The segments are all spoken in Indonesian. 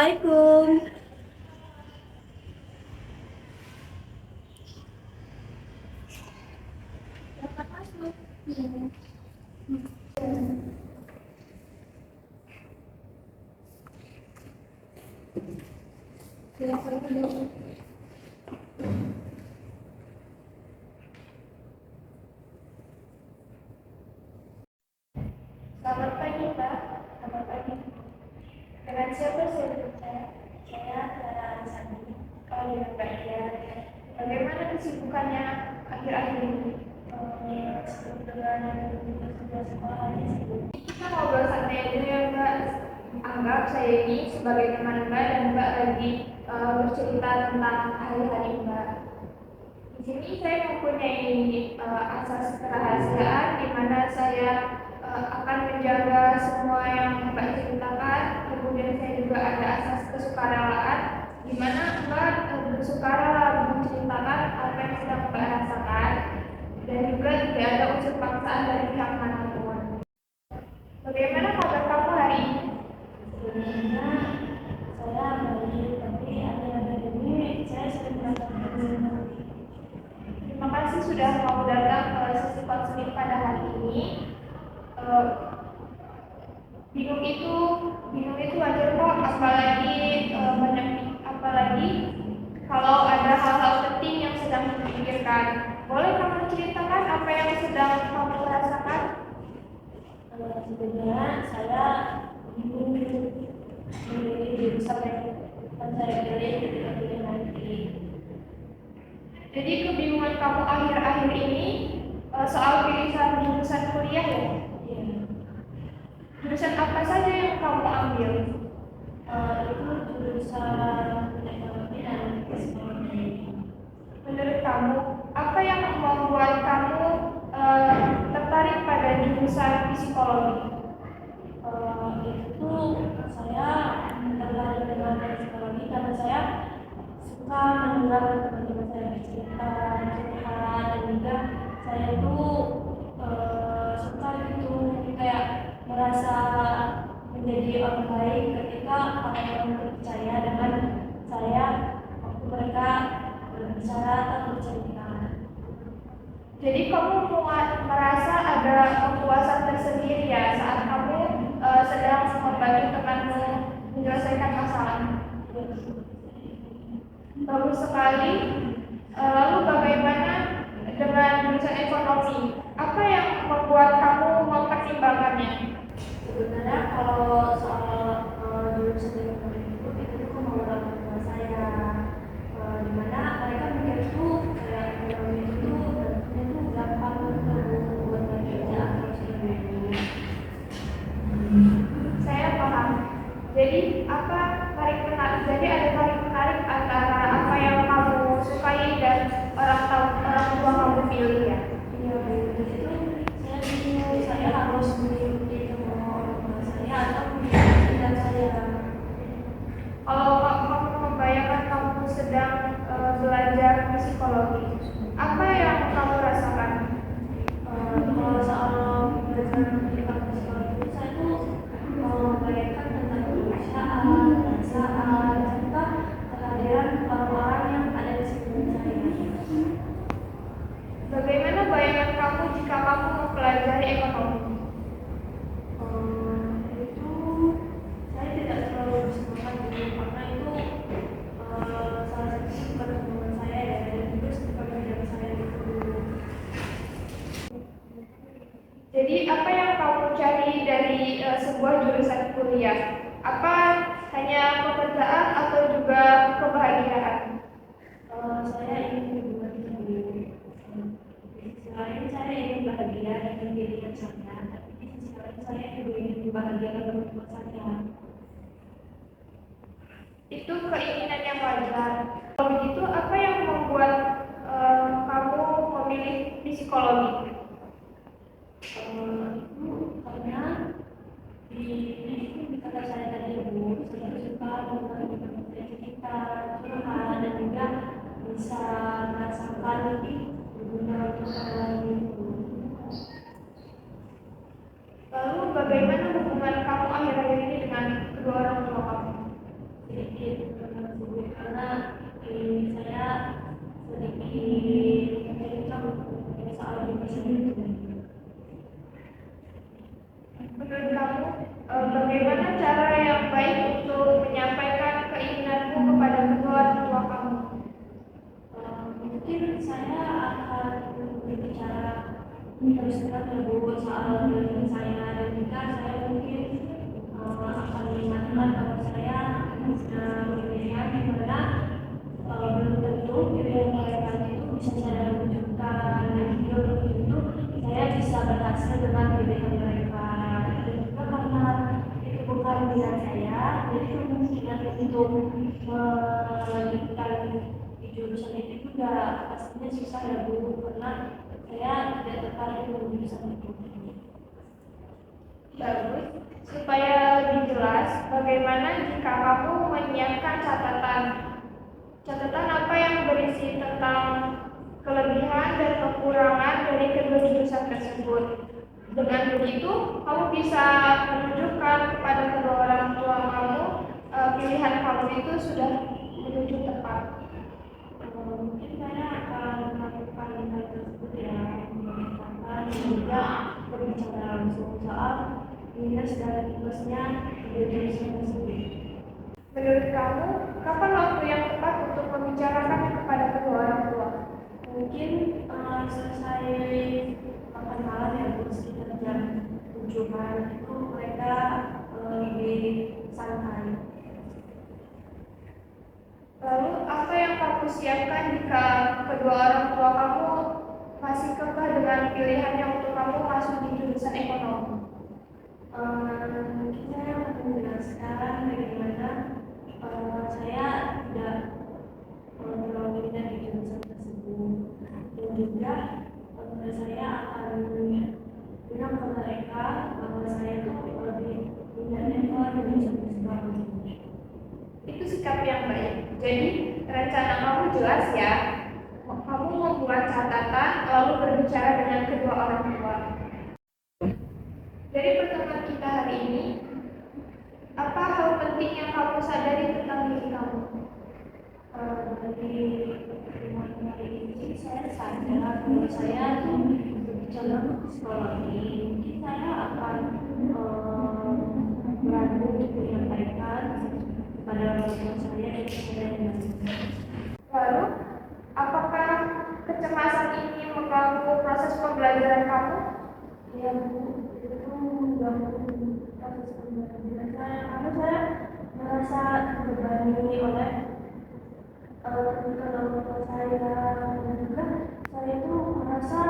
Assalamualaikum. Dapat masuk. Selamat pagi, Pak. Selamat pagi. Dengan siapa saya berbicara? Saya Clara Arisani. Kalau dengan Mbak Dia, bagaimana kesibukannya akhir-akhir ini? Sibuk dengan tugas sekolah aja sibuk. Kita ngobrol santai aja ya, Mbak. Anggap saya ini sebagai teman Mbak dan Mbak lagi bercerita tentang hari-hari Mbak. Di sini saya mempunyai asas kerahasiaan di mana saya akan menjaga semua yang Mbak ceritakan. Kemudian saya juga ada asas kesukarelaan di mana Mbak bersukarela menceritakan apa yang sedang Mbak rasakan dan juga tidak ada unsur paksaan dari pihak manapun. Bagaimana kabar kamu hari ini? Sebenarnya saya baik, tapi akhir-akhir ini saya sering merasa bingung. Terima kasih sudah mau datang ke sesi konseling pada hari ini. Bingung itu wajar kok, apalagi kalau ada hal-hal penting yang sedang dipikirkan. Boleh kamu ceritakan apa yang sedang kamu rasakan? Sebenarnya saya bingung memilih jurusan yang akan saya pilih ketika pilih nanti. Jadi kebingungan kamu akhir-akhir ini soal pilihan jurusan kuliah ya? Iya. Jurusan apa saja yang kamu ambil? Itu jurusan ekonomi dan psikologi. Menurut kamu, apa yang membuat kamu tertarik pada jurusan psikologi? Itu saya tertarik dengan psikologi karena saya suka mendengar teman-teman saya bercerita, curhat, dan juga saya itu suka gitu kayak merasa menjadi orang baik ketika orang-orang percaya dengan saya waktu mereka berbicara atau bercerita. Jadi kamu merasa ada kepuasan tersendiri ya saat kamu sedang membantu temanmu menyelesaikan masalah. Bagus sekali. Lalu bagaimana dengan jurusan ekonomi? Apa yang membuat kamu mempertimbangkannya? Sebenarnya kalau soal jurusan ekonomi itu kemauan orang tua saya, dimana mereka mikir itu kayak ekonomi itu nantinya tuh gampang untuk buat kerja atau sebagainya. Saya paham. Jadi Jadi ada tarik menarik antara apa yang kamu sukai dan orang tua kamu pilih ya. Iya, dari itu saya bingung saya harus mengikuti kemauan orang tua saya atau mengikuti pilihan saya. Kalau kamu membayangkan kamu sedang belajar psikologi, apa yang kamu rasakan? Kalau soal belajar tentang psikologi saya tuh membayangkan tentang kemanusiaan, perasaan, serta kehadiran orang-orang yang ada di sekitar saya. Bagaimana bayangan kamu jika kamu mempelajari ekonomi? Itu saya tidak terlalu bersemangat dulu karena itu salah satu pertemuan saya ya dan juga pekerjaan saya itu. Jadi apa yang kamu cari dari sebuah jurusan kuliah? Apa hanya pekerjaan atau juga kebahagiaan? Saya ingin berbagi. Selain saya ingin bahagia dengan diri saya, tapi di sisi lain saya juga ingin membahagiakan orang tua saya. Itu keinginan yang wajar. Kalau begitu, apa yang membuat kamu memilih psikologi? Itu karena di kata saya tadi Bu, saya suka dengan cerita, curhat, dan juga bisa merasakan berguna untuk orang lain. Lalu bagaimana hubungan kamu akhir-akhir ini dengan kedua orang tua kamu? Jadi terus terang ya Bu soal pilihan saya, dan juga saya mungkin akan mengingatkan bahwa saya punya pilihan di mana belum tentu pilihan mereka itu bisa saya wujudkan, dan juga belum tentu saya bisa berhasil dengan pilihan mereka. Dan juga karena itu bukan pilihan saya, jadi kemungkinan untuk melanjutkan di jurusan itu juga pastinya susah ya Bu, karena saya tidak tertarik dengan jurusan itu. Bagus. Supaya lebih jelas, bagaimana jika kamu menyiapkan catatan? Catatan apa yang berisi tentang kelebihan dan kekurangan dari kedua jurusan tersebut. Dengan begitu, kamu bisa menunjukkan kepada kedua orang tua kamu pilihan kamu itu sudah menuju tepat. Mungkin saya akan melakukan hal tersebut ya, memetakan dan juga berbicara langsung soal minus dan plusnya dari jurusan tersebut. Menurut kamu, kapan waktu yang tepat untuk membicarakan kepada kedua orang tua? Mungkin selesai makan malam ya Bu, sekitar jam 7-an itu mereka lebih santai. Lalu, apa yang kamu siapkan jika kedua orang tua kamu masih kekeh dengan pilihannya untuk kamu masuk di jurusan ekonomi? Mungkin saya akan menjelaskan bagaimana saya tidak terlalu minat di jurusan tersebut, dan juga saya akan bilang ke mereka bahwa saya tuh lebih minatnya ke jurusan tersebut. Itu sikap yang baik. Jadi, rencana kamu jelas ya. Kamu membuat catatan lalu berbicara dengan kedua orang tua. Dari pertemuan kita hari ini, apa hal penting yang kamu sadari tentang diri kamu? Dari pertemuan hari ini saya sadar bahwa saya tuh berbicara psikologi, mungkin saya akan berani untuk menyampaikan pada orang tua saya dan kepada yang lain. Lalu, apakah kecemasan ini mengganggu proses pembelajaran kamu? Ya Bu, itu mengganggu proses pembelajaran saya karena saya merasa terbebani oleh tuntutan orang tua saya, dan juga saya itu merasa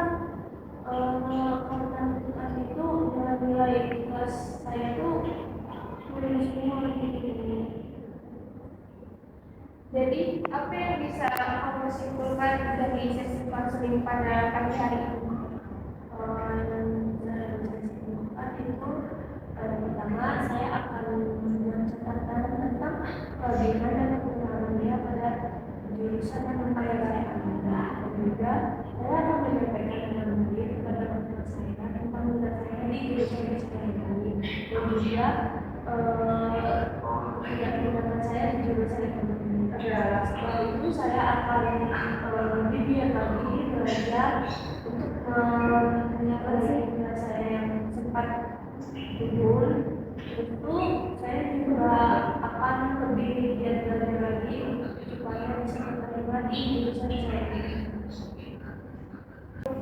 karena tuntutan itu dengan nilai kelas saya itu lulus semua lebih tinggi. Jadi, apa yang bisa kamu simpulkan dari sesi konseling pada pagi hari ini? Itu pertama saya akan mencatatkan tentang kelebihan dan kekurangannya pada jurusan yang akan saya ambil, dan juga saya akan menyampaikan dengan baik kepada orang tua saya tentang minat saya di jurusan ini, dan juga minat saya di jurusan ekonomi. Setelah itu saya akan lebih giat lagi belajar untuk menyelesaikan minat saya yang sempat gugur. Itu saya juga akan lebih giat belajar lagi supaya bisa menerima di jurusan saya ini.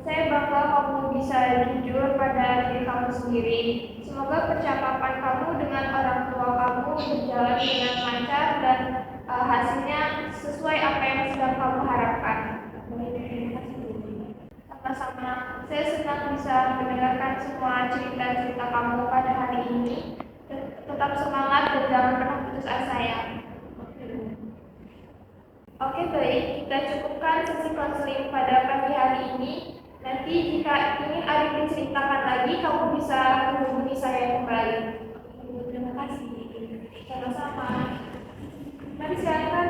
Saya bangga kamu bisa jujur pada diri kamu sendiri. Semoga percakapan kamu dengan orang tua kamu berjalan dengan lancar dan hasilnya sesuai apa yang sedang kamu harapkan. Sama-sama, saya senang bisa mendengarkan semua cerita-cerita kamu pada hari ini. Tetap semangat dan jangan pernah putus asa ya. Oke, baik, kita cukupkan sesi konseling pada pagi hari ini. Nanti jika ingin ada diceritakan lagi, kamu bisa menghubungi saya kembali. Terima kasih. Sama-sama. Mari silakan.